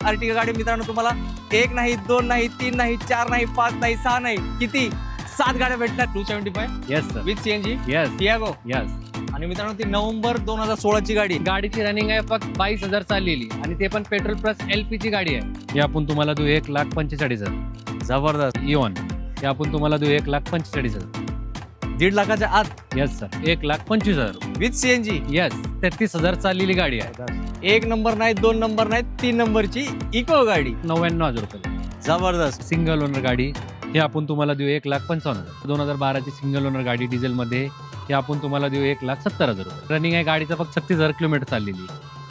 Ertiga गाडी मित्रांनो तुम्हाला एक नाही, दोन नाही, तीन नाही, चार नाही, पाच नाही, सहा नाही, किती 7 गाड्या भेटणार 275 yes sir. With CNG yes Tiago. Yes. आणि मित्रांनो ती नोव्हेंबर 2016 ची गाडी. गाडीची रनिंग आहे फक्त 22,000 चाललेली आणि ते पण पेट्रोल प्लस LPG गाडी आहे. हे आपण तुम्हाला देऊ 1,45,000. जबरदस्त. इओन हे आपण तुम्हाला देऊ 1,45,000. 1.5 लाखाच्या आत yes sir. 1,25,000. With CNG. Yes 33,000 चाललेली गाडी आहे. एक नंबर नाही, दोन नंबर नाही, 3 नंबरची इको गाडी. 99,000 रुपये. जबरदस्त. सिंगल ओनर गाडी हे आपण तुम्हाला देऊ 1,55,000. 2012 ची सिंगल ओनर गाडी डिझेल मध्ये हे आपण तुम्हाला देऊ 1,70,000 रुपये. रनिंग आहे गाडीचा फक्त 36,000 किलोमीटर चाललेली.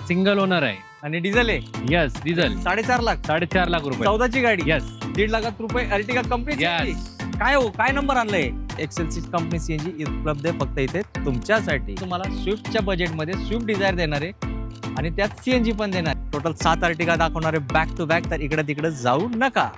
सिंगल ओनर आहे आणि डिझेल आहे. येस. डिझेल 4.5 लाख. 4.5 लाख रुपये. 14 ची गाडी. येस 1.5 लाखात रुपये अर्टिगा कंपनी. येस. काय हो, काय नंबर आणलाय? एक्सेलची कंपनी सीएनजी उपलब्ध आहे फक्त इथे तुमच्यासाठी. तुम्हाला स्विफ्टच्या बजेटमध्ये स्विफ्ट डिझायर देणार आहे आणि त्यात सीएनजी पण देणार. टोटल 7 अर्टिगा दाखवणार आहे बॅक टू बॅक. तर इकडे तिकडे जाऊ नका.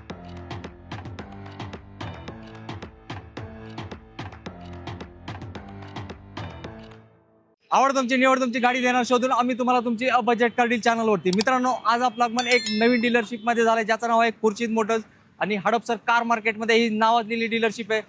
आवड तुमची, निवड तुमची, गाडी देणार शोधून आम्ही तुम्हाला तुमची बजेट कारडील चॅनलवरती. मित्रांनो आज आपला आगमन एक नवीन डीलरशिप मध्ये झालंय ज्याचं नाव आहे खुर्शीद मोटर्स आणि हडपसर कार मार्केटमध्ये ही नावाजलेली डीलरशिप आहे.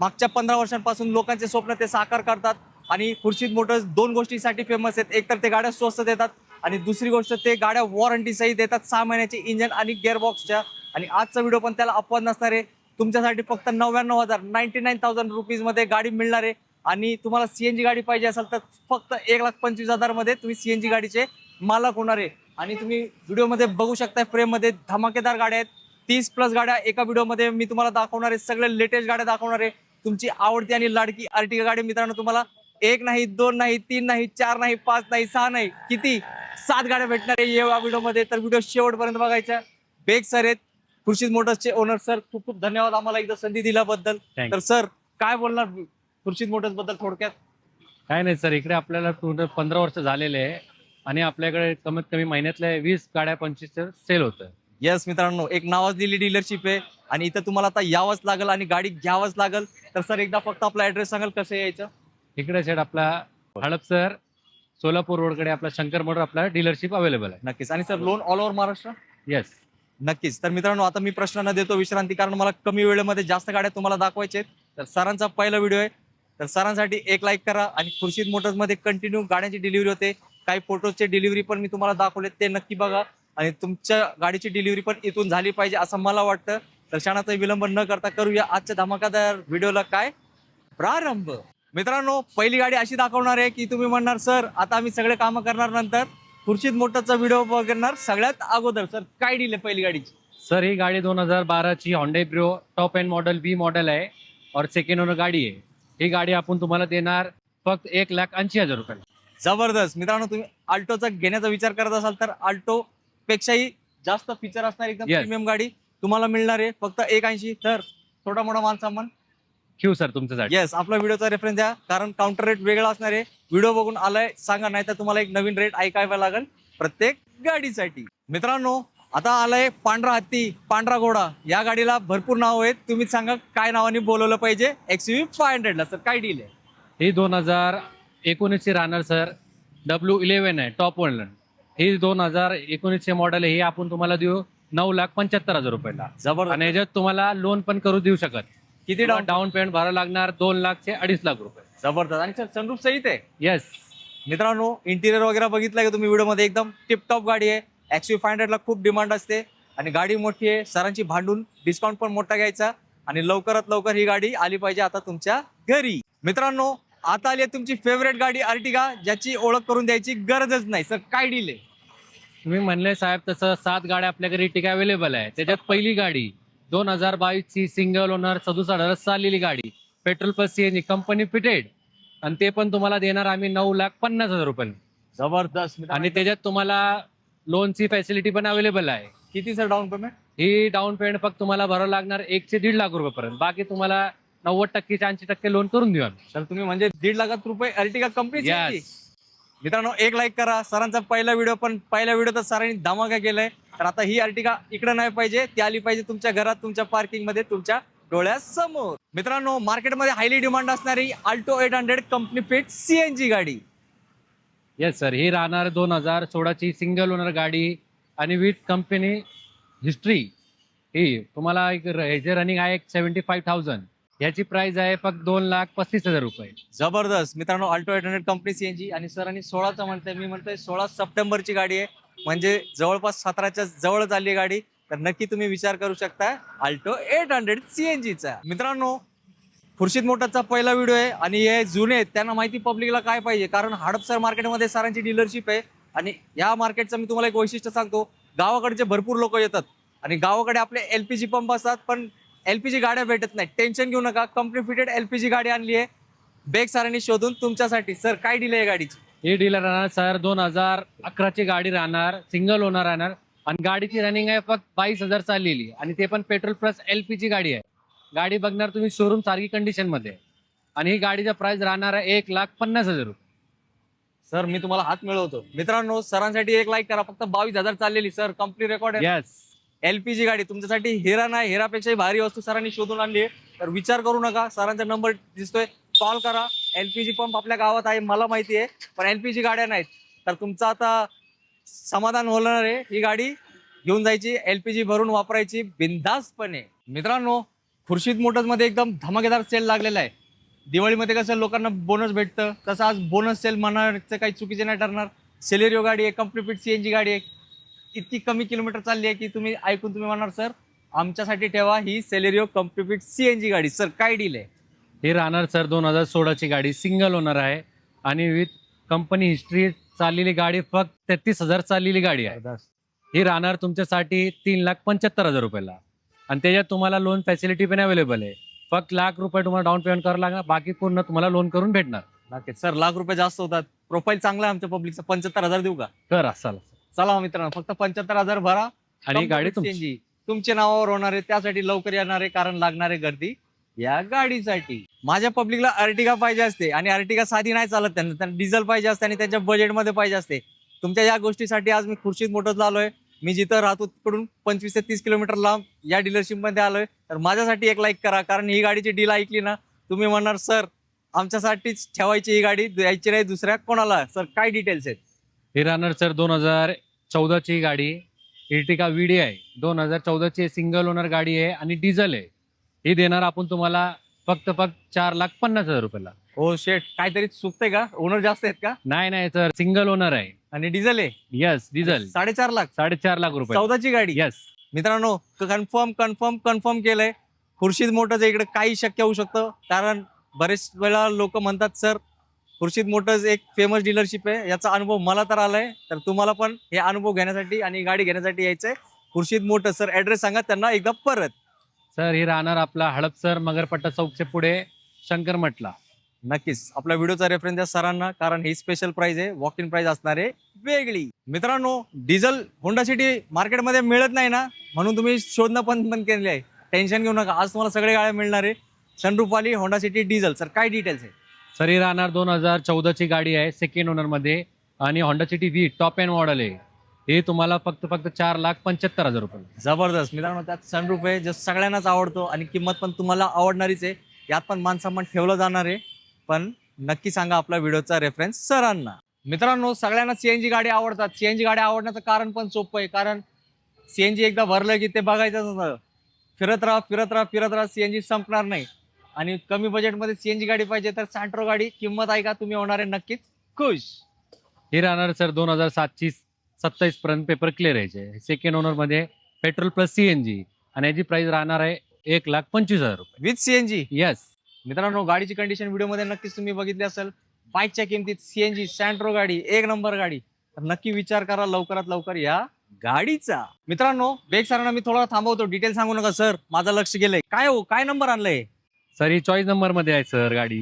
मागच्या 15 वर्षांपासून लोकांचे स्वप्न ते साकार करतात आणि खुर्शीद मोटर्स 2 गोष्टीसाठी फेमस आहेत. एक तर ते गाड्या स्वस्त देतात आणि दुसरी गोष्ट ते गाड्या वॉरंटी सहित देतात 6 महिन्याची इंजन आणि गिअरबॉक्सच्या. आणि आजचा व्हिडिओ पण त्याला अपवाद नसणार आहे. तुमच्यासाठी फक्त 99,000 रुपीजमध्ये गाडी मिळणार आहे. आणि तुम्हाला सीएनजी गाडी पाहिजे असेल तर फक्त 1,25,000 मध्ये तुम्ही सीएनजी गाडीचे मालक होणार आहे. आणि तुम्ही व्हिडिओमध्ये बघू शकता फ्रेममध्ये धमाकेदार गाड्या आहेत. 30+ गाड्या एका व्हिडिओमध्ये मी तुम्हाला दाखवणार आहे. सगळे लेटेस्ट गाड्या दाखवणार आहे. तुमची आवडती आणि लाडकी अर्टिगा गाडी मित्रांनो तुम्हाला एक नाही, दोन नाही, तीन नाही, चार नाही, पाच नाही, सहा नाही, किती 7 गाड्या भेटणार आहे या व्हिडिओमध्ये. तर व्हिडिओ शेवटपर्यंत बघायचा. बेग सर आहेत खुर्शीद मोटर्सचे ओनर. सर खूप खूप धन्यवाद आम्हाला एकदा संधी दिल्याबद्दल. तर सर काय बोलणार खुर्शीद मोटर्स बद्दल थोडक्यात? काय नाही सर, इकडे आपल्याला 15 वर्ष झालेले आहे आणि आपल्याकडे कमीत कमी महिन्यातल्या 20 गाड्या 25 सेल होतं. येस मित्रांनो एक नावाजलेली डीलरशिप आहे आणि इथं तुम्हाला आता यावंच लागेल आणि गाडी घ्यावंच लागेल. तर सर एकदा फक्त आपला ऍड्रेस सांगाल कसं यायचं? इकडे साईड आपला हडपसर सोलापूर रोडकडे आपला शंकर मोटर आपला डीलरशिप अवेलेबल आहे. नक्कीच. आणि sir loan all over Maharashtra? Yes नक्कीच. तर मित्रांनो आता मी प्रश्न न देतो विश्रांती, कारण मला कमी वेळेमध्ये जास्त गाड्या तुम्हाला दाखवायच्या आहेत. तर सरांचा पहिला व्हिडिओ आहे तर सरांसाठी एक लाईक करा. आणि खुर्शीद मोटर्समध्ये कंटिन्यू गाड्यांची डिलिव्हरी होते. काही फोटोजचे डिलिव्हरी पण मी तुम्हाला दाखवले ते नक्की बघा. आणि तुमच्या गाडीची डिलिव्हरी पण इथून झाली पाहिजे असं मला वाटतं. तर क्षणाचा विलंब न करता करूया आजच्या धमाकादार व्हिडिओला काय प्रारंभ. मित्रांनो पहिली गाडी अशी दाखवणार आहे की तुम्ही म्हणणार सर आता आम्ही सगळे कामं करणार नंतर खुर्शीद मोटरचा व्हिडिओ बघणार सगळ्यात अगोदर. सर काय डील आहे पहिली गाडीची? सर ही गाडी 2012 ची Hyundai Brio top end model B model आहे और सेकंड ओनर गाडी आहे. ही गाडी आपण तुम्हाला देणार फक्त 1,80,000 रुपये. जबरदस्त. मित्रांनो तुम्ही अल्टोचा घेण्याचा विचार करत असाल तर अल्टो पेक्षाही जास्त फीचर असणार एकदम प्रीमियम गाडी तुम्हाला मिळणार आहे फक्त 1,80,000. तर थोडा मोठा मान सन्मान क्यू सर तुमच्यासाठी. येस आपला व्हिडिओचा रेफरन्स द्या कारण काउंटर रेट वेगळा असणार आहे. व्हिडिओ बघून आलाय सांगा, नाही तर तुम्हाला एक नवीन रेट ऐकायला लागेल प्रत्येक गाडीसाठी. मित्रांनो आता आलाय पांढरा हत्ती पांढरा घोडा. या गाडीला भरपूर नाव आहेत. तुम्ही सांगा काय नावाने बोलवलं पाहिजे XUV 500 ला. सर काय डील आहे? ही 2019 ची राहणार सर. W11 आहे टॉप वन. ही 2019 मॉडेल आहे. ही आपण तुम्हाला देऊ 9,75,000 रुपयाला. जबरदस्त. आणि याच्यात तुम्हाला लोन पण करू देऊ शकत. किती डाऊन पेमेंट भरावं लागणार 2 लाख ते 2.5 लाख रुपये. जबरदस्त. आणि सर सनरूफ सहित आहे? येस. मित्रांनो इंटिरियर वगैरे बघितलं का तुम्ही व्हिडिओमध्ये एकदम टिपटॉप गाडी आहे. XUV 500 ला खूप डिमांड असते आणि गाडी मोठी आहे. सरांची भांडून डिस्काउंट पण मोठा घ्यायचा आणि लवकरात लवकर ही गाडी आली पाहिजे आता तुमच्या घरी. मित्रांनो आता आली आहे तुमची फेवरेट गाडी अर्टिगा ज्याची ओळख करून द्यायची गरजच नाही. सर काय डील आहे? तुम्ही म्हणले साहेब तसं 7 गाड्या आपल्याकडे टिक अवेलेबल आहे. त्याच्यात पहिली गाडी 2022 ची सिंगल ओनर 67,000 चाललेली गाडी petrol plus CNG company fitted आणि ते पण तुम्हाला देणार आम्ही 9,50,000 रुपये. जबरदस्त. आणि त्याच्यात तुम्हाला लोनची फॅसिलिटी पण अवेलेबल आहे. किती सर डाऊन पेमेंट? ही डाऊन पेमेंट फक्त तुम्हाला भरावं लागणार 1 ते 1.5 लाख रुपयेपर्यंत. बाकी तुम्हाला 90% 80% लोन करून देऊ आम्ही. सर तुम्ही म्हणजे 1.5 लाखात रुपये अर्टिगा कंपनी. मित्रांनो एक लाईक करा. सरांचा पहिला व्हिडिओ पण पहिल्या व्हिडिओ तर सरांनी धमाका केलाय. तर आता ही अर्टिगा इकडे नाही पाहिजे, ती आली पाहिजे तुमच्या घरात तुमच्या पार्किंग मध्ये तुमच्या डोळ्यासमोर. मित्रांनो मार्केटमध्ये हायली डिमांड असणारी अल्टो 800 कंपनी फिट सीएनजी गाडी. Yes sir. ही राहणार 2016 ची सिंगल ओनर गाडी आणि विथ कंपनी हिस्ट्री ही तुम्हाला एक ह्याचे रनिंग आहे 75,000. ह्याची प्राइस आहे फक्त 2,35,000 रुपये. जबरदस्त मित्रांनो, अल्टो 800 कंपनी सीएनजी आणि सरांनी 16चं म्हणताय, मी म्हणतोय 16 सप्टेंबरची गाडी आहे, म्हणजे जवळपास 17च्या जवळ आली गाडी. तर नक्की तुम्ही विचार करू शकता अल्टो 800 सीएनजीचा. मित्रांनो, खुर्शीद मोटरचा पहिला व्हिडिओ आहे आणि हे जुने आहेत त्यांना माहिती पब्लिकला काय पाहिजे, कारण हडपसर मार्केटमध्ये सरांची डीलरशिप आहे. आणि या मार्केटचं मी तुम्हाला एक वैशिष्ट्य सांगतो, गावाकडचे भरपूर लोक येतात आणि गावाकडे आपले LPG पंप असतात, पण LPG गाड्या भेटत नाही. टेन्शन घेऊ नका, कंपनी फिटेड LPG गाडी आणली आहे बेग सरांनी शोधून तुमच्यासाठी. सर काय डील आहे गाडीची? ही डीलर राहणार सर 2011ची गाडी राहणार, सिंगल ओनर राहणार आणि गाडीची रनिंग आहे फक्त 22,000 चाललेली आणि ते पण पेट्रोल प्लस LPG गाडी आहे. गाडी बघणार तुम्ही शोरूम सारखी कंडिशन मध्ये आणि ही गाडीचा प्राइस राहणार आहे 1,50,000 रुपये. सर मी तुम्हाला हात मिळवतो. मित्रांनो, सरांसाठी एक लाईक करा. फक्त 22,000 चाललेली सर, कंपनी रेकॉर्ड आहे. यस, LPG गाडी तुमच्यासाठी हिरा नाही, हिरापेक्षाही भारी वस्तू सरांनी शोधून आणली आहे. तर विचार करू नका, सरांचा नंबर दिसतोय, कॉल करा. LPG पंप आपल्या गावात आहे मला माहिती आहे, पण LPG गाड्या नाहीत. तर तुमचं आता समाधान होणार आहे. ही गाडी घेऊन जायची, LPG भरून वापरायची बिनधास्तपणे. मित्रांनो, खुर्शीद मोटर्स मध्ये एकदम धमाकेदार सेल लागलेला आहे. दिवाळीमध्ये कसं लोकांना बोनस भेटतं, तसं आज बोनस सेल म्हणायचं काही चुकीचे नाही ठरणार. सेलेरिओ गाडी आहे, कंपनी फिट CNG गाडी आहे. इतकी कमी किलोमीटर चालली आहे की तुम्ही ऐकून तुम्ही म्हणणार सर आमच्यासाठी ठेवा ही सेलेरिओ कंपनी फिट CNG गाडी. सर काय डील आहे? ही राहणार सर 2016ची गाडी, सिंगल ओनर आहे आणि विथ कंपनी हिस्ट्री चाललेली गाडी, फक्त 33,000 चाललेली गाडी आहे. ही राहणार तुमच्यासाठी 3,75,000 रुपयाला आणि त्याच्यात तुम्हाला लोन फॅसिलिटी पण अवेलेबल आहे. फक्त ₹1,00,000 तुम्हाला डाऊन पेमेंट करावं लागणार, बाकी पूर्ण तुम्हाला लोन करून भेटणार. नक्कीच सर, ₹1,00,000 जास्त होतात. प्रोफाईल चांगला आहे आमच्या पब्लिकचा. 75,000 देऊ का? कर असाल चला मित्रांनो, फक्त 75,000 भरा आणि ही गाडी तुमची. CNG तुमच्या नावावर होणार आहे. त्यासाठी लवकर येणार आहे, कारण लागणार आहे गर्दी या गाडीसाठी. माझ्या पब्लिकला अर्टिगा पाहिजे असते आणि अर्टिगा साधी नाही चालत, त्यांना डिझेल पाहिजे असते आणि त्यांच्या बजेटमध्ये पाहिजे असते. तुमच्या या गोष्टीसाठी आज मी खुर्शीद मोटर्सला आलोय. मी जिथं राहतो तिकडून 25 ते 30 किलोमीटर लांब या डीलरशिपमध्ये आलोय. तर माझ्यासाठी एक लाईक करा, कारण ही गाडीची डील ऐकली ना तुम्ही म्हणणार सर आमच्यासाठीच ठेवायची ही गाडी, द्यायची नाही दुसऱ्या कोणाला. सर काय डिटेल्स आहेत? ही राहणार सर 2014ची गाडी, इर्टिगा VDI 2014ची सिंगल ओनर गाडी आहे आणि डिझेल आहे. ही देणार आपण तुम्हाला फक्त 4,50,000 रुपयाला. हो शेट, काहीतरी चुकतंय का? ओनर जास्त आहेत का? नाही सर, सिंगल ओनर आहे आणि डिझेल आहे. Yes, diesel 4.5 lakh. 4.5 लाख रुपये. 14ची गाडी. यस मित्रांनो, कन्फर्म केलंय. खुर्शीद मोटर्स इकडे काही शक्य होऊ शकतं, कारण बरेच वेळा लोक म्हणतात सर खुर्शीद मोटर्स एक फेमस डीलरशिप आहे. याचा अनुभव मला तर आलाय, तर तुम्हाला पण हे अनुभव घेण्यासाठी आणि गाडी घेण्यासाठी यायचंय खुर्शीद मोटर्स. सर ऍड्रेस सांगा त्यांना एकदा परत. सर, ही राहणार आपला हडपसर मगरपट्टा चौकच्या पुढे शंकरमठला. नक्कीच आपला व्हिडिओचा रेफरन्स द्या सरांना, कारण ही स्पेशल प्राइस आहे, वॉक इन प्राइस असणार आहे वेगळी. मित्रांनो, डिझेल होंडा सिटी मार्केटमध्ये मिळत नाही ना, म्हणून तुम्ही शोधणं पण बंद केले आहे. टेन्शन घेऊ नका, आज तुम्हाला सगळे गाड्या मिळणार आहे. सनरूफ वाली होंडा सिटी डिझेल. सर काय डिटेल्स आहे? सर, ही राहणार 2014ची गाडी आहे, सेकंड ओनर मध्ये आणि Honda city V top end model आहे. हे तुम्हाला फक्त 4,75,000 रुपये. जबरदस्त मित्रांनो, त्यात सनरूफ आहे, जो सगळ्यांनाच आवडतो आणि किंमत पण तुम्हाला आवडणारीच आहे. यात पण मानसन्मान ठेवलं जाणार आहे, पण नक्की सांगा आपला व्हिडिओचा रेफरन्स सरांना. मित्रांनो, सगळ्यांना CNG गाडी आवडतात. CNG गाडी आवडण्याचं कारण पण सोपं आहे, कारण CNG एकदा भरलं की ते बघायचं नसतं. फिरत राहा CNG संपणार नाही. आणि कमी बजेटमध्ये CNG गाडी पाहिजे तर सँट्रो गाडी, किंमत ऐका तुम्ही होणार आहे नक्कीच खुश. ही राहणार सर 2007ची 27 पर्यंत पेपर क्लिअर यायचे, सेकंड ओनर मध्ये पेट्रोल प्लस CNG आणि याची प्राइस राहणार आहे 1,25,000 रुपये विथ CNG. यस मित्रांनो, गाडीची कंडिशन व्हिडिओमध्ये नक्कीच तुम्ही बघितली असेल. बाईकच्या किमतीत CNG सँट्रो गाडी एक नंबर गाडी. तर नक्की विचार करा लवकरात लवकर या गाडीचा. मित्रांनो, बेग सरांना मी थोडा थांबवतो, डिटेल सांगू नका सर, माझं लक्ष गेलंय. काय हो, काय नंबर आणलंय? सर, ही चॉईस नंबर मध्ये आहे सर गाडी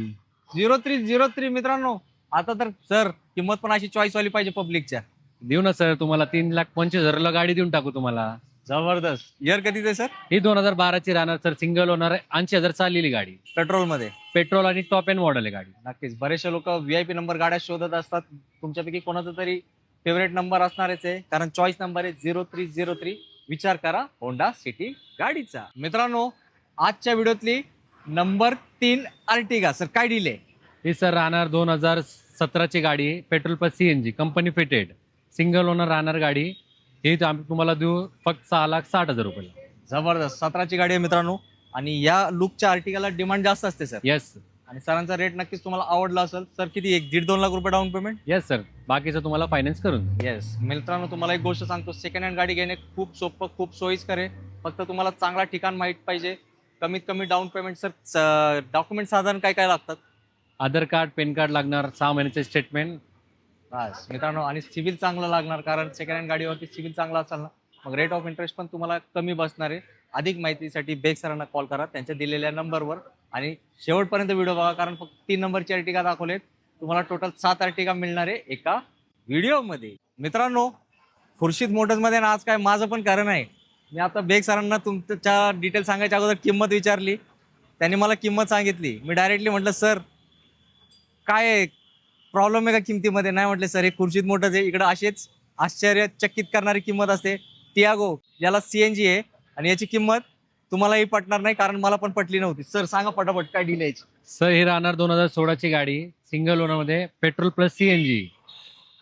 0303. मित्रांनो, आता तर सर किंमत पण अशी चॉईस वाली पाहिजे पब्लिकच्या. देऊ ना सर, तुम्हाला 3,25,000 गाडी देऊन टाकू तुम्हाला. जबरदस्त. इयर कधीच आहे सर? ही 2012ची राहणार सर, सिंगल ओनर आहे, 80,000 चाललेली गाडी, पेट्रोल मध्ये. पेट्रोल आणि टॉप एंड मॉडेल आहे गाडी. नक्कीच बरेचसे लोक VIP नंबर गाड्या शोधत असतात. तुमच्यापैकी कोणाचा तरी फेवरेट नंबर असणारच आहे, कारण चॉईस नंबर आहे 0303. विचार करा होंडा सिटी गाडीचा. मित्रांनो, आजच्या व्हिडिओतली नंबर 3 अर्टिगा. सर काय डील आहे? ही सर राहणार 2017ची गाडी, petrol plus CNG company fitted, single owner राहणार गाडी. हे आम्ही तुम्हाला देऊ फक्त 6,60,000 रुपयाला. जबरदस्त 17ची गाडी आहे मित्रांनो. आणि या लुकच्या आर्टिकाला डिमांड जास्त असते सर. येस आणि सरांचा रेट नक्कीच तुम्हाला आवडला असेल. सर किती 1-1.5-2 लाख रुपये डाऊन पेमेंट? येस सर, बाकीचं तुम्हाला फायनान्स करून देऊ. येस मित्रांनो, तुम्हाला एक गोष्ट सांगतो, सेकंड हँड गाडी घेणे खूप सोपं, खूप सोयीस्कर आहे. फक्त तुम्हाला चांगला ठिकाण माहीत पाहिजे. कमीत कमी डाऊन पेमेंट. सर डॉक्युमेंट साधारण काय काय लागतात? आधार कार्ड, पॅन कार्ड लागणार, 6 महिन्याचे स्टेटमेंट. बस मित्रांनो, आणि सिव्हिल चांगलं लागणार, कारण सेकंड हँड गाडीवरती सिव्हिल चांगला असेल ना, मग रेट ऑफ इंटरेस्ट पण तुम्हाला कमी बसणार आहे. अधिक माहितीसाठी बेग सरांना कॉल करा त्यांच्या दिलेल्या नंबरवर, आणि शेवटपर्यंत व्हिडिओ बघा, कारण फक्त 3 नंबरची अर्टिगा दाखवलेत. तुम्हाला टोटल 7 अर्टिगा मिळणार आहे एका व्हिडिओमध्ये. मित्रांनो, खुर्शीद मोटर्समध्ये ना आज काय माझं पण कारण आहे. मी आता बेग सरांना तुमच्या डिटेल सांगायच्या अगोदर किंमत विचारली. त्यांनी मला किंमत सांगितली. मी डायरेक्टली म्हटलं, सर काय प्रॉब्लेम आहे का किमतीमध्ये? नाही म्हटले सर, हे खुर्शीद मोटर्स आहे, इकडं असेच आश्चर्यचकित करणारी किंमत असते. टियागो ज्याला CNG आहे, आणि याची किंमत तुम्हालाही पटणार नाही, कारण मला पण पटली नव्हती. सर सांगा पटापट काय डील यायची. सर ही राहणार 2016ची गाडी, सिंगल ओनरमध्ये, पेट्रोल प्लस CNG.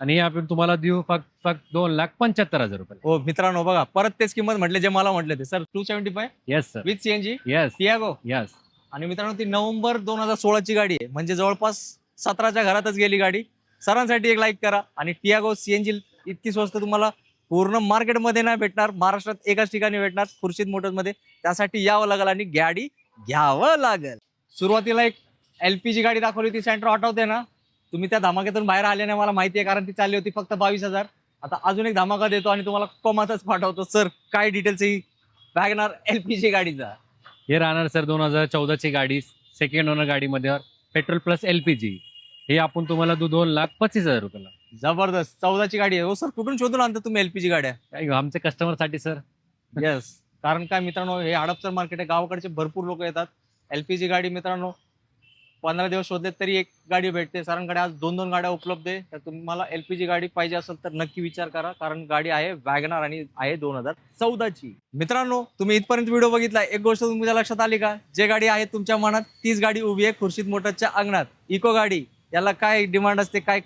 आणि हे आपण तुम्हाला देऊ फक्त 2,75,000 रुपये. हो मित्रांनो, बघा परत तेच किंमत म्हटले जे मला म्हटले ते. Sir 275 yes sir. With CNG yes Tiago. Yes. आणि मित्रांनो, ती नोव्हेंबर 2016ची गाडी आहे, म्हणजे जवळपास 17च्या घरातच गेली गाडी. सरांसाठी एक लाईक करा. आणि टियागो CNG इतकी स्वस्त तुम्हाला पूर्ण मार्केटमध्ये नाही भेटणार, महाराष्ट्रात एकाच ठिकाणी भेटणार, खुर्शीद मोटर्समध्ये. त्यासाठी यावं लागेल आणि गाडी घ्यावं लागेल. सुरुवातीला एक LPG गाडी दाखवली होती, सेंटर आठवते ना? तुम्ही त्या धमाक्यातून बाहेर आले नाही मला माहिती आहे, कारण ती चालली होती फक्त 22,000. आता अजून एक धमाका देतो आणि तुम्हाला कोमातच पाठवतो. सर काय डिटेल्स ही वॅगनार LPG गाडीचा? हे राहणार सर 2014ची गाडी, सेकंड ओनर गाडीमध्ये, पेट्रोल प्लस LPG. हे आपण तुम्हाला देऊ 2,25,000 रुपयाला. जबरदस्त 14ची गाडी आहे. हो सर, कुठून शोधून आणता तुम्ही LPG गाड्या? काय घेऊ, आमच्या कस्टमरसाठी सर. येस, कारण काय मित्रांनो, हे हडपसर मार्केट आहे, गावाकडचे भरपूर लोक येतात. LPG गाडी मित्रांनो 15 दिवस शोधलेत तरी एक गाडी भेटते. सरांकडे आज 2-2 गाड्या उपलब्ध आहे. तर तुम्हाला LPG गाडी पाहिजे असेल तर नक्की विचार करा, कारण गाडी आहे वॅगनार आणि आहे 2014ची. मित्रांनो, तुम्ही इथपर्यंत व्हिडिओ बघितला, एक गोष्ट तुमच्या लक्षात आली का? जे गाडी आहे तुमच्या मनात तीच गाडी उभी आहे खुर्शीद मोटर्सच्या अंगणात. इको गाडी, याला काय डिमांड असते, काय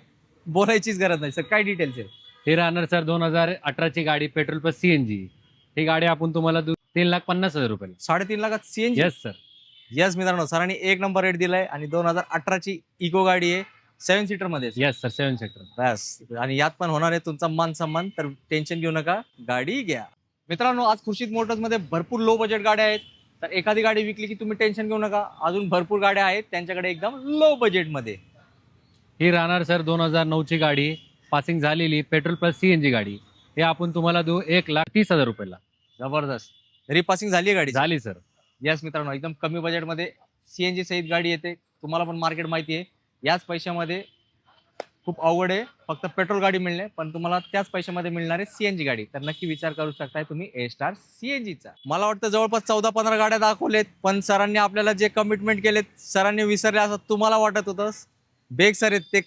बोलायचीच गरज नाही. सर काय डिटेल्स आहे? हे राहणार सर 2018ची गाडी, पेट्रोल प्लस CNG. ही गाडी आपण तुम्हाला देऊ 3,50,000 रुपये. 3.5 लाखात CNG? Yes sir. येस मित्रांनो, सरांनी एक नंबर रेट दिलाय. आणि 2018ची इको गाडी आहे, 7 सीटर मध्ये. Yes sir, 7 seater. बस, आणि यात पण होणार आहे तुमचा मान सन्मान. तर टेन्शन घेऊ नका, गाडी घ्या. मित्रांनो, आज खुर्शीद मोटर्स मध्ये भरपूर लो बजेट गाड्या आहेत. तर एखादी गाडी विकली की तुम्ही टेन्शन घेऊ नका, अजून भरपूर गाड्या आहेत त्यांच्याकडे एकदम लो बजेट मध्ये. ही राहणार सर 2009ची गाडी, पासिंग झालेली, पेट्रोल प्लस CNG गाडी. हे आपण तुम्हाला देऊ 1,30,000 रुपयाला. जबरदस्त, रिपासिंग झाली गाडी? झाली सर. यस मित्रांनो, एकदम कमी बजेटमध्ये CNG सहित गाडी येते. तुम्हाला पण मार्केट माहिती आहे, याच पैशामध्ये खूप अवघड आहे फक्त पेट्रोल गाडी मिळणे, पण तुम्हाला त्याच पैशामध्ये मिळणार आहे CNG गाडी. तर नक्की विचार करू शकताय तुम्ही A-Star CNGचा. मला वाटतं जवळपास 14-15 गाड्या दाखवलेत, पण सरांनी आपल्याला जे कमिटमेंट केलेत सरांनी विसरले असं तुम्हाला वाटत होतं. बेग सर आहेत, ते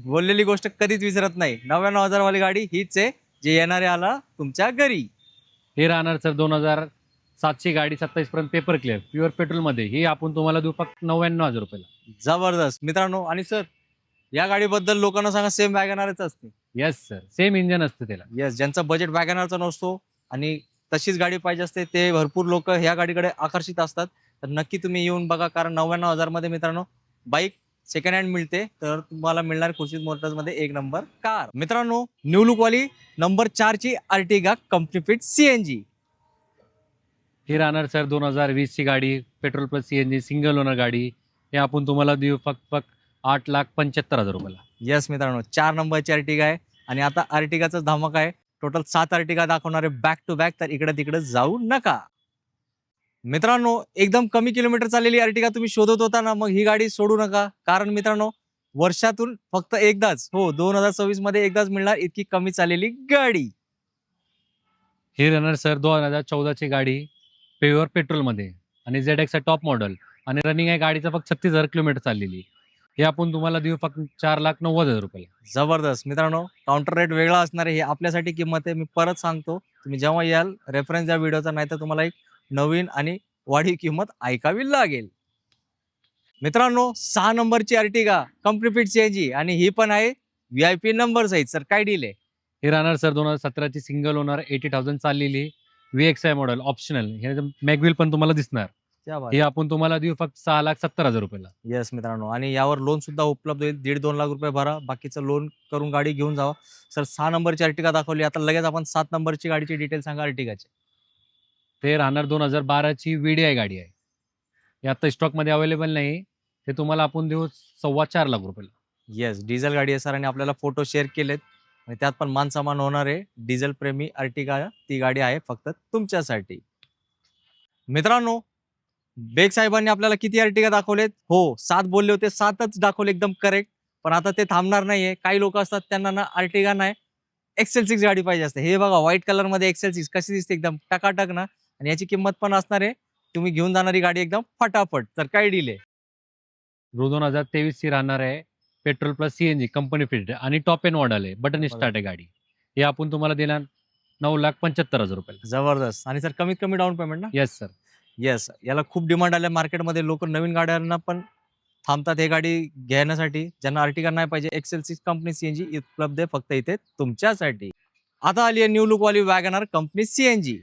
बोललेली गोष्ट कधीच विसरत नाही. 99,000 वाली गाडी हीच आहे, जे येणारे आला तुमच्या घरी. हे राहणार सर 2007ची गाडी, 27 पर्यंत पेपर क्लिअर, प्युअर पेट्रोल मध्ये. ही आपण तुम्हाला देऊ फक्त 99,000 रुपयाला. जबरदस्त मित्रांनो. आणि सर या गाडीबद्दल लोकांना सांगा, सेम वॅगनारच असते. येस सर, सेम इंजन असते त्याला. येस, ज्यांचं बजेट वॅगनारचा नसतो आणि तशीच गाडी पाहिजे असते, ते भरपूर लोक ह्या गाडीकडे आकर्षित असतात. तर नक्की तुम्ही येऊन बघा, कारण 99,000 मध्ये मित्रांनो बाईक सेकंड हँड मिळते. तर तुम्हाला मिळणार खुर्शीद मोटर्स मध्ये एक नंबर कार. मित्रांनो, न्यू लुक वाली नंबर 4ची अर्टिगा कंपनी फिट CNG. ही राहणार सर 2020ची गाडी, petrol plus CNG, single owner गाडी. हे आपण तुम्हाला देऊ फक्त 8,75,000 रुपयाला. येस मित्रांनो, 4 नंबरची अर्टिगा आहे. आणि आता अर्टिगाचा धमाका आहे. टोटल 7 अर्टिगा दाखवणार आहे बॅक टू बॅक. तर इकडे तिकडे जाऊ नका. मित्रांनो, एकदम कमी किलोमीटर चाललेली अर्टिगा तुम्ही शोधत होता ना, मग ही गाडी सोडू नका. कारण मित्रांनो, वर्षातून फक्त एकदाच, हो 2026 मध्ये एकदाच मिळणार इतकी कमी चाललेली गाडी. ही राहणार सर 2014ची गाडी, प्युअर पेट्रोल मध्ये, आणि ZX टॉप मॉडेल. आणि रनिंग आहे गाडीचा फक्त 36,000 किलोमीटर चाललेली. हे आपण तुम्हाला देऊ फक्त 4,90,000 रुपयाला. जबरदस्त मित्रांनो, काउंटर रेट वेगळा असणार आहे. हे आपल्यासाठी किंमत आहे. मी परत सांगतो, तुम्ही जेव्हा याल रेफरन्स या व्हिडिओचा, नाही तर तुम्हाला एक नवीन आणि वाढीव किंमत ऐकावी लागेल. मित्रांनो, 6 नंबरची अर्टिगा कंपनी फिट CNG, आणि ही पण आहे VIP नंबर सहित. सर काय डील आहे? हे राहणार सर 2017ची सिंगल ओनर 80,000 चाललेली VXI मॉडेल ऑप्शनल. हे मॅगविल पण तुम्हाला दिसणार. त्या हे आपण तुम्हाला देऊ फक्त 6,70,000 रुपयाला. येस मित्रांनो, आणि यावर लोन सुद्धा उपलब्ध होईल. 1.5-2 लाख रुपये भरा, बाकीचं लोन करून गाडी घेऊन जावा. सर 6 नंबरची अर्टिगा दाखवली, आता लगेच आपण 7 नंबरची गाडीची डिटेल सांगा अर्टिगाची. ते राहणार 2012ची VDI गाडी आहे. हे आता स्टॉकमध्ये अवेलेबल नाही. ते तुम्हाला आपण देऊ 4.25 लाख रुपयाला. येस, डिझेल गाडी आहे सरांनी आपल्याला फोटो शेअर केलेत आणि त्यात पण मान सन्मान होणार आहे. डिझेल प्रेमी अर्टिगा ती गाडी आहे फक्त तुमच्यासाठी. मित्रांनो, बेग साहेबांनी आपल्याला किती अर्टिगा दाखवलेत? हो, 7 बोलले होते, 7च दाखवले एकदम करेक्ट. पण आता ते थांबणार नाहीये. काही लोक असतात त्यांना ना अर्टिगा नाही, XL6 गाडी पाहिजे असते. हे बघा व्हाईट कलर मध्ये XL6 कशी दिसते एकदम टकाटक ना, आणि याची किंमत पण असणार आहे. तुम्ही घेऊन जाणारी गाडी एकदम फटाफट. तर काय डील आहे? 2023 ची राहणार आहे. Petrol plus CNG company fitted आणि टॉप एंड मॉडेल आहे. बटन स्टार्ट आहे गाडी. हे आपण तुम्हाला देणार 9,75,000 रुपयाला. जबरदस्त. आणि सर कमीत कमी डाऊन पेमेंट ना? Yes sir. येस, याला खूप डिमांड आले मार्केटमध्ये. लोक नवीन गाड्यांना पण थांबतात हे गाडी घेण्यासाठी. ज्यांना अर्टिगा नाही पाहिजे, XL6 कंपनी CNG उपलब्ध आहे फक्त इथे तुमच्यासाठी. आता आली आहे न्यू लुक वाली वॅगनर कंपनी CNG.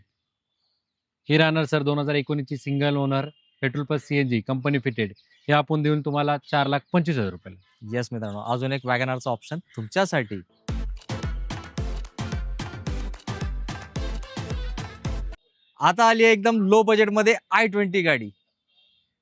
ही राहणार सर 2019 ची single owner petrol plus CNG company fitted. हे आपण देऊन तुम्हाला 4,25,000 रुपयाला. येस मित्रांनो, अजून एक वॅगनरचा ऑप्शन तुमच्यासाठी. आता आली आहे एकदम लो बजेटमध्ये i20 गाडी.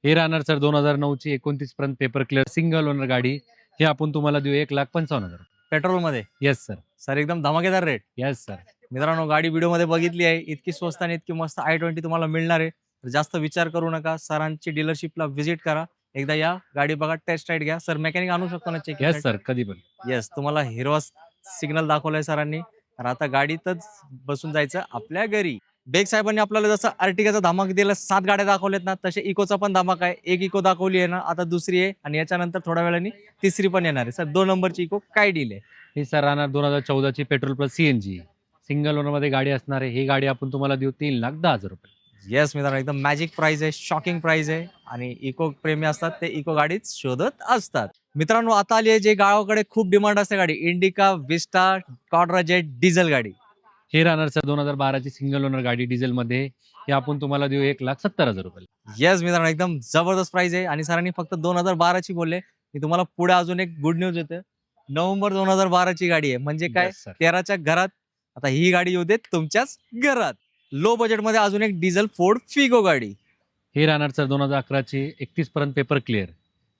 हे राहणार सर 2009 ची 29 पर्यंत पेपर क्लिअर सिंगल ओनर गाडी. हे आपण तुम्हाला देऊ 1,55,000 रुपये. पेट्रोलमध्ये. Yes sir. सर एकदम धमाकेदार रेट. Yes sir. मित्रांनो, गाडी व्हिडिओमध्ये बघितली आहे, इतकी स्वस्त आणि इतकी मस्त i20 तुम्हाला मिळणार आहे. तर जास्त विचार करू नका, सरांची डीलरशिपला व्हिजिट करा. एकदा या, गाडी बघा, टेस्ट राईड घ्या. सर मेकॅनिक आणू शकतो ना चेक? येस सर, कधी पण. येस, तुम्हाला हिरवा सिग्नल दाखवलाय सरांनी. तर आता गाडीतच बसून जायचं आपल्या घरी. बेग साहेबांनी आपल्याला जसं अर्टिगाचा धमाक दिला, 7 गाड्या दाखवल्यात ना, तसे इकोचा पण धमाक आहे. एक इको दाखवली आहे ना, आता दुसरी आहे आणि याच्यानंतर थोड्या वेळाने तिसरी पण येणार आहे. सर 2 नंबरची इको काय डील आहे? ही सर राहणार 2014 ची petrol plus CNG single owner मध्ये गाडी असणार आहे. ही गाडी आपण तुम्हाला देऊ 3,10,000 रुपये. येस मित्रांनो, एकदम मॅजिक प्राइस आहे, शॉकिंग प्राइस आहे. आणि इको प्रेमी असतात ते इको गाडीच शोधत असतात. मित्रांनो, आता आली आहे जे गावाकडे खूप डिमांड असते गाडी, इंडिका, विस्टा, कॉड्रा जेट डिझेल गाडी. हे राहणार सर 2012 ची सिंगल ओनर गाडी डिझेल मध्ये. हे आपण तुम्हाला देऊ 1,70,000 रुपये. येस मित्रांनो, एकदम जबरदस्त प्राइस आहे. आणि सरांनी फक्त 2012 ची बोलले. मी तुम्हाला पुढे अजून एक गुड न्यूज येते. नोव्हेंबर 2012 ची गाडी आहे, म्हणजे काय, Yes, sir. 13च्या घरात. आता ही गाडी येऊ देत तुमच्याच घरात. लो बजेटमध्ये अजून एक डिझेल फोर्ड फिगो गाडी. हे राहणार सर 2011 ची 31 पर्यंत पेपर क्लिअर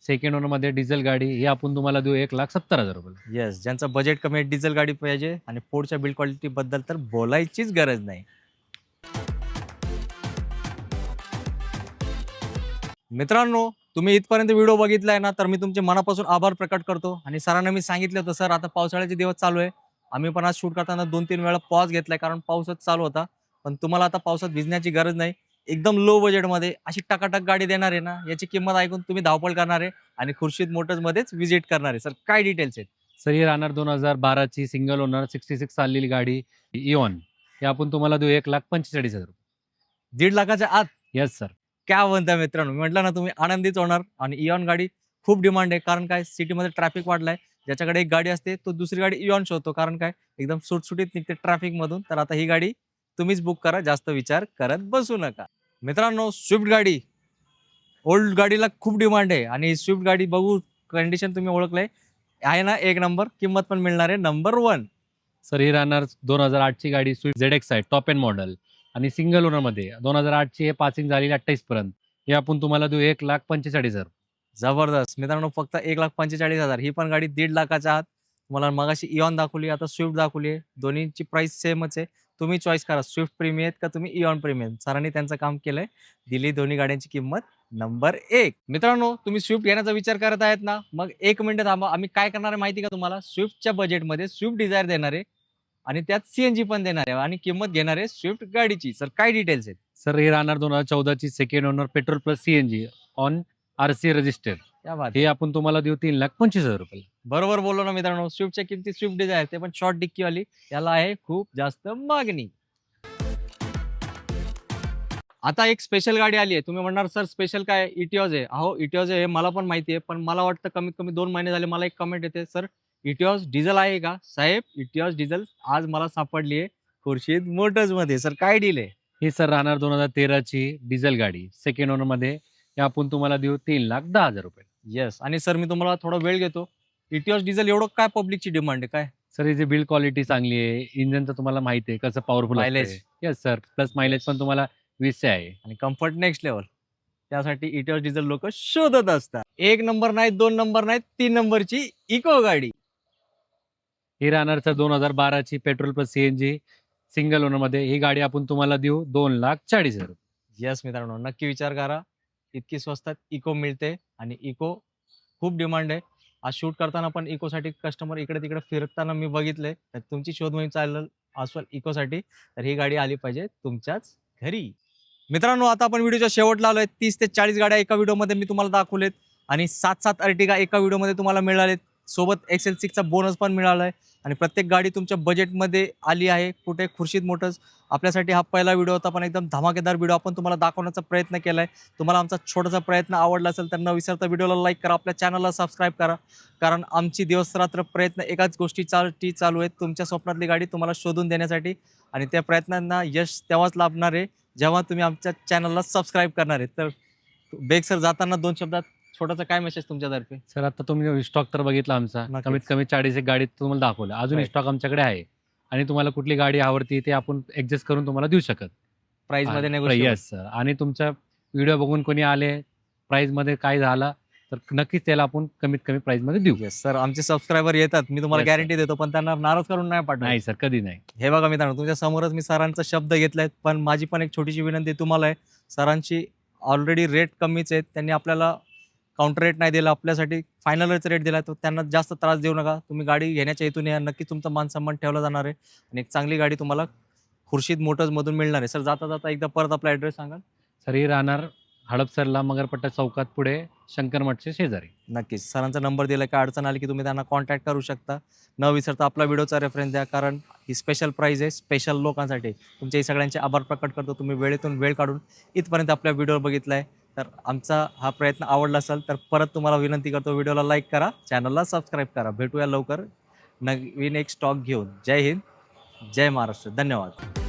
सेकंड ओनर मध्ये डिझेल गाडी. हे आपण तुम्हाला देऊ 1,70,000 रुपये. येस, ज्यांचं बजेट कमी आहे, डिझेल गाडी पाहिजे आणि फोर्डच्या बिल्ड क्वालिटी बद्दल तर बोलायचीच गरज नाही. मित्रांनो, तुम्ही इथपर्यंत व्हिडिओ बघितलाय ना, तर मी तुमचे मनापासून आभार प्रकट करतो. आणि सरांना मी सांगितलं होतं, सर आता पावसाळ्याचे दिवस चालू आहे, आम्ही पण आज शूट करताना 2-3 वेळा पॉज घेतलाय कारण पाऊसच चालू होता. पण तुम्हाला आता पावसात भिजण्याची गरज नाही. एकदम लो बजेटमध्ये अशी टकाटक गाडी देणार आहे ना, याची किंमत ऐकून तुम्ही धावपळ करणार आहे आणि खुर्शीद मोटर्स मध्येच व्हिजिट करणार आहे. सर काय डिटेल्स आहेत? सर ही राहणार 2012 ची सिंगल ओनर 66 चाललेली गाडी इऑन. हे आपण तुम्हाला देऊ 1,45,000 रुपये. 1.5 लाखाच्या आत? Yes sir. काय म्हणता मित्रांनो, मी म्हटलं ना तुम्ही आनंदीच होणार. आणि इऑन गाडी खूप डिमांड आहे, कारण काय, सिटीमध्ये ट्रॅफिक वाढलाय. ज्याच्याकडे एक गाडी असते तो दुसरी गाडी इऑन शोधतो, कारण काय, एकदम सुटसुटीत निघते ट्रॅफिक मधून. तर आता ही गाडी तुम्हीच बुक करा, जास्त विचार करत बसू नका. मित्रांनो, स्विफ्ट गाडी, ओल्ड गाडीला खूप डिमांड आहे. आणि स्विफ्ट गाडी बघू, कंडिशन तुम्ही ओळखलंय आहे ना, एक नंबर. किंमत पण मिळणार आहे नंबर 1. सर ही राहणार 2008 ची गाडी स्विफ्ट ZX आहे टॉप एंड मॉडेल आणि सिंगल ओनर मध्ये 2008 ची हे पासिंग झालेली 28 पर्यंत. हे आपण तुम्हाला देऊ 1,45,000. जबरदस्त मित्रांनो, फक्त 1,45,000. ही पण गाडी 1.5 लाखाच्या आत. तुम्हाला मगाशी इऑन दाखवली, आता स्विफ्ट दाखवली आहे. दोन्हीची प्राइस सेमच आहे. तुम्ही चॉईस करा, स्विफ्ट प्रीमियम आहेत का तुम्ही इऑन प्रीमियम. सरांनी त्यांचं काम केलंय, दिली दोन्ही गाड्यांची किंमत नंबर 1. मित्रांनो, तुम्ही स्विफ्ट घेण्याचा विचार करत आहेत ना, मग 1 मिनिट थांबा. आम्ही काय करणार आहे माहिती का तुम्हाला? स्विफ्टच्या बजेटमध्ये स्विफ्ट डिझायर देणार आहे आणि त्यात CNG पण देणार आहे आणि किंमत घेणार आहे स्विफ्ट गाडीची. सर काय डिटेल्स आहेत? सर ही राहणार 2014 ची second owner petrol plus CNG on RC register. क्या बात. हे आपण तुम्हाला देऊ 3,25,000 रुपये. बरोबर बोललो ना मित्रांनो, स्विफ्टच्या किमती स्विफ्ट डिझायर, ते पण शॉर्ट डिक्कीवाली, याला आहे खूप जास्त मागणी. आता एक स्पेशल गाडी आली आहे. तुम्ही म्हणणार सर स्पेशल काय, इटिओज आहे. अहो इटिओज आहे, मला पण माहिती आहे. पण मला वाटतं कमीत कमी 2 महिने झाले मला एक कमेंट येते, सर इटिऑस डिझेल आहे का साहेब? इटिऑस डिझेल आज मला सापडली आहे खुर्शीद मोटर्स मध्ये. सर काय डील आहे? ही सर राहणार 2013ची डिझेल गाडी, सेकंड ओनर मध्ये. हे आपण तुम्हाला देऊ 3,10,000 रुपये. येस. आणि सर मी तुम्हाला थोडा वेळ घेतो. इटिऑस डिझेल एवढं काय पब्लिकची डिमांड आहे काय? सर हिची बिल्ड क्वालिटी चांगली आहे, इंजनचं तुम्हाला माहिती आहे कसं पॉवरफुल Mileage. असते. येस सर, प्लस मायलेज पण तुम्हाला 20 आहे. आणि कम्फर्ट नेक्स्ट लेवल. त्यासाठी इटिऑस डिझेल लोक शोधत असतात. 1 नंबर नाही, 2 नंबर नाही, 3 नंबरची इको गाडी. ही राहणार सर 2012ची petrol plus CNG single owner मध्ये. ही गाडी आपण तुम्हाला देऊ 2,40,000 रुपये. येस मित्रांनो, नक्की विचार करा. इतकी स्वस्तात इको मिळते आणि इको खूप डिमांड आहे. आज शूट करताना पण इकोसाठी कस्टमर इकडे तिकडे फिरताना मी बघितले. तर तुमची शोध मोहीम चालेल असेल इकोसाठी, तर ही गाडी आली पाहिजे तुमच्याच घरी. मित्रांनो, आता आपण व्हिडिओच्या शेवटला आलोय. 30 ते 40 गाड्या एका व्हिडिओमध्ये मी तुम्हाला दाखवलेत आणि 7-7 अर्टिगा एका व्हिडिओमध्ये तुम्हाला मिळालेत. सोबत XL6चा बोनस पण मिळालाय आणि प्रत्येक गाडी तुमच्या बजेटमध्ये आली आहे. कुठे? खुर्शीद मोटर्स. आपल्यासाठी हा पहिला व्हिडिओ होता, पण एकदम धमाकेदार व्हिडिओ आपण तुम्हाला दाखवण्याचा प्रयत्न केलाय. तुम्हाला आमचा छोटासा प्रयत्न आवडला असेल तर न विसरता व्हिडिओला लाईक करा, आपल्या चॅनलला सबस्क्राईब करा. कारण आमची दिवसरात्र प्रयत्न एकाच गोष्टीसाठी चालू आहेत, तुमच्या स्वप्नातली गाडी तुम्हाला शोधून देण्यासाठी. आणि त्या प्रयत्नांना यश तेव्हाच लाभणार आहे जेव्हा तुम्ही आमच्या चॅनलला सबस्क्राईब करणार आहे. तर बेग सर, जाताना 2 शब्दात छोटासा काय मेसेज तुमच्यातर्फे? सर आता तुम्ही स्टॉक तर बघितला आमचा, नक्कीच. कमीत कमी 40 एक गाडी तुम्हाला दाखवलं. अजून Right. स्टॉक आमच्याकडे आहे आणि तुम्हाला कुठली गाडी आवडती ते आपण ऍडजस्ट करून तुम्हाला देऊ शकत. प्राइस मध्ये negotiable. Yes sir. आणि तुमच्या व्हिडिओ बघून कोणी आले, प्राइस मध्ये काय झाला तर नक्कीच त्याला आपण कमीत कमी प्राइस मध्ये देऊ. येस सर, आमचे सबस्क्रायबर येतात, मी तुम्हाला Yes, sir. गॅरंटी देतो, पण त्यांना नाराज करून नाही पाठवणार. नाही सर, कधी नाही. हे बघा मित्रांनो, तुमच्या समोरच मी सरांचा शब्द घेतलाय, पण माझी पण एक छोटीशी विनंती तुम्हाला आहे. सरांची ऑलरेडी रेट कमीच आहेत, त्यांनी आपल्याला काउंटर रेट नाही दिला, आपल्यासाठी फायनलच रेट दिला. तर त्यांना जास्त त्रास देऊ नका. तुम्ही गाडी घेण्याच्या हेतून या, नक्की तुमचा मान सन्मान ठेवला जाणार आहे आणि एक चांगली गाडी तुम्हाला खुर्शीद मोटर्समधून मिळणार आहे. सर, जाता जाता एकदा परत आपला ॲड्रेस सांगा. सर ही राहणार हडपसरला, मगरपट्टा चौकात पुढे, शंकरमठच्या शेजारी. नक्कीच सरांचा नंबर दिला, काय अडचण आली की तुम्ही त्यांना कॉन्टॅक्ट करू शकता. न विसरता आपला व्हिडिओचा रेफरन्स द्या, कारण ही स्पेशल प्राईज आहे स्पेशल लोकांसाठी. तुमचे सगळ्यांचे आभार प्रकट करतो, तुम्ही वेळेतून वेळ काढून इथपर्यंत आपल्या व्हिडिओ बघितला आहे. तर आमचा हा प्रयत्न आवडला असेल तर परत तुम्हाला विनंती करतो, व्हिडिओला लाईक करा, चॅनलला सबस्क्राईब करा. भेटूया लवकर नवीन एक स्टॉक घेऊन. जय हिंद, जय महाराष्ट्र. धन्यवाद.